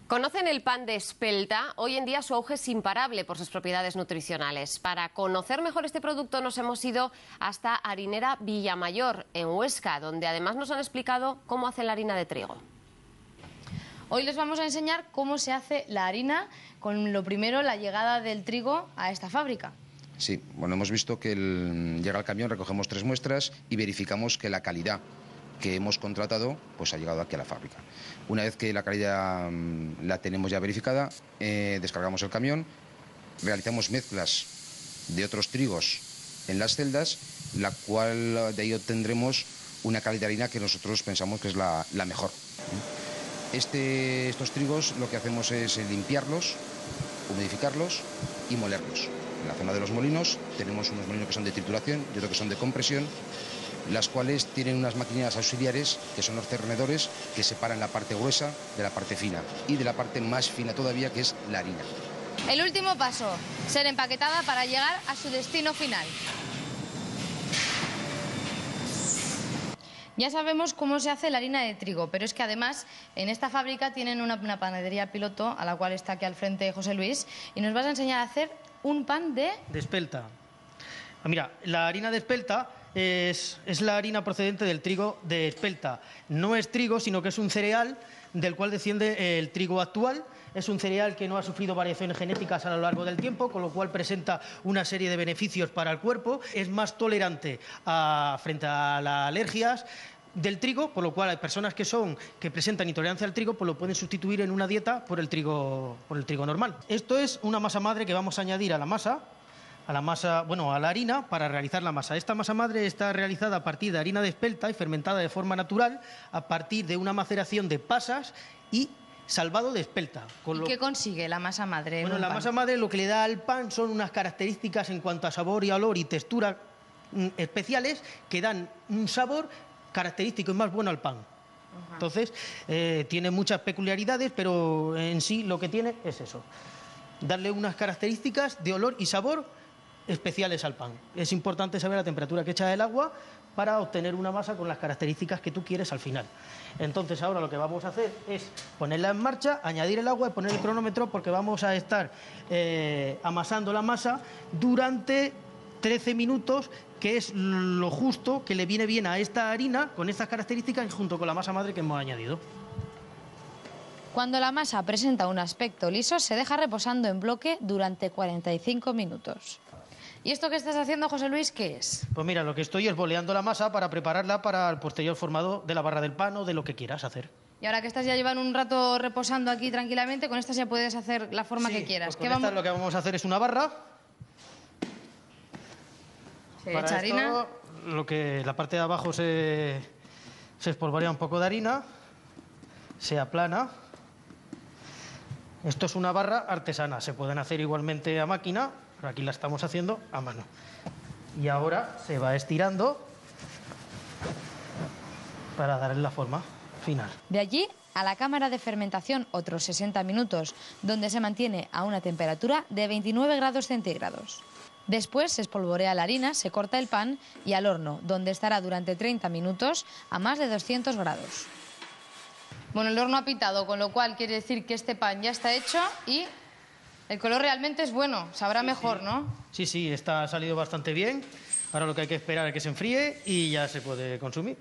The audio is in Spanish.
¿Conocen el pan de espelta? Hoy en día su auge es imparable por sus propiedades nutricionales. Para conocer mejor este producto nos hemos ido hasta Harinera Villamayor, en Huesca, donde además nos han explicado cómo hacen la harina de trigo. Hoy les vamos a enseñar cómo se hace la harina, con lo primero la llegada del trigo a esta fábrica. Sí, bueno, hemos visto que llega el camión, recogemos 3 muestras y verificamos que la calidad que hemos contratado pues ha llegado aquí a la fábrica. Una vez que la calidad la tenemos ya verificada, descargamos el camión, realizamos mezclas de otros trigos en las celdas, la cual de ahí obtendremos una calidad de harina que nosotros pensamos que es la mejor. Estos trigos lo que hacemos es limpiarlos, humidificarlos y molerlos. En la zona de los molinos tenemos unos molinos que son de trituración y otros que son de compresión, las cuales tienen unas maquinillas auxiliares que son los cernedores que separan la parte gruesa de la parte fina y de la parte más fina todavía, que es la harina. El último paso, ser empaquetada para llegar a su destino final. Ya sabemos cómo se hace la harina de trigo, pero es que además en esta fábrica tienen una panadería piloto, a la cual está aquí al frente José Luis, y nos vas a enseñar a hacer un pan de espelta. Mira, la harina de espelta es la harina procedente del trigo de espelta. No es trigo, sino que es un cereal del cual desciende el trigo actual. Es un cereal que no ha sufrido variaciones genéticas a lo largo del tiempo, con lo cual presenta una serie de beneficios para el cuerpo. Es más tolerante frente a las alergias del trigo, por lo cual hay personas que presentan intolerancia al trigo, pues lo pueden sustituir en una dieta por el trigo normal. Esto es una masa madre que vamos a añadir a la harina para realizar la masa. Esta masa madre está realizada a partir de harina de espelta y fermentada de forma natural a partir de una maceración de pasas y salvado de espelta. ¿Y qué consigue la masa madre? Bueno, la masa madre lo que le da al pan son unas características en cuanto a sabor y olor y textura especiales que dan un sabor característico y más bueno al pan. Entonces, tiene muchas peculiaridades, pero en sí lo que tiene es eso, darle unas características de olor y sabor especiales al pan. Es importante saber la temperatura que echa el agua para obtener una masa con las características que tú quieres al final. Entonces ahora lo que vamos a hacer es ponerla en marcha, añadir el agua y poner el cronómetro, porque vamos a estar amasando la masa durante 13 minutos, que es lo justo que le viene bien a esta harina con estas características junto con la masa madre que hemos añadido. Cuando la masa presenta un aspecto liso, se deja reposando en bloque durante 45 minutos. ¿Y esto que estás haciendo, José Luis, qué es? Pues mira, lo que estoy es boleando la masa para prepararla para el posterior formado de la barra del pan o de lo que quieras hacer. Y ahora que estás ya llevando un rato reposando aquí tranquilamente, con estas ya puedes hacer la forma que quieras. Pues lo que vamos a hacer es una barra. Se echa harina. La parte de abajo se espolvorea un poco de harina, se aplana. Esto es una barra artesana, se pueden hacer igualmente a máquina, pero aquí la estamos haciendo a mano. Y ahora se va estirando para darle la forma final. De allí a la cámara de fermentación otros 60 minutos, donde se mantiene a una temperatura de 29 grados centígrados. Después se espolvorea la harina, se corta el pan y al horno, donde estará durante 30 minutos a más de 200 grados. Bueno, el horno ha pitado, con lo cual quiere decir que este pan ya está hecho y el color realmente es bueno, sabrá mejor, ¿no? Sí, ha salido bastante bien. Ahora lo que hay que esperar es que se enfríe y ya se puede consumir.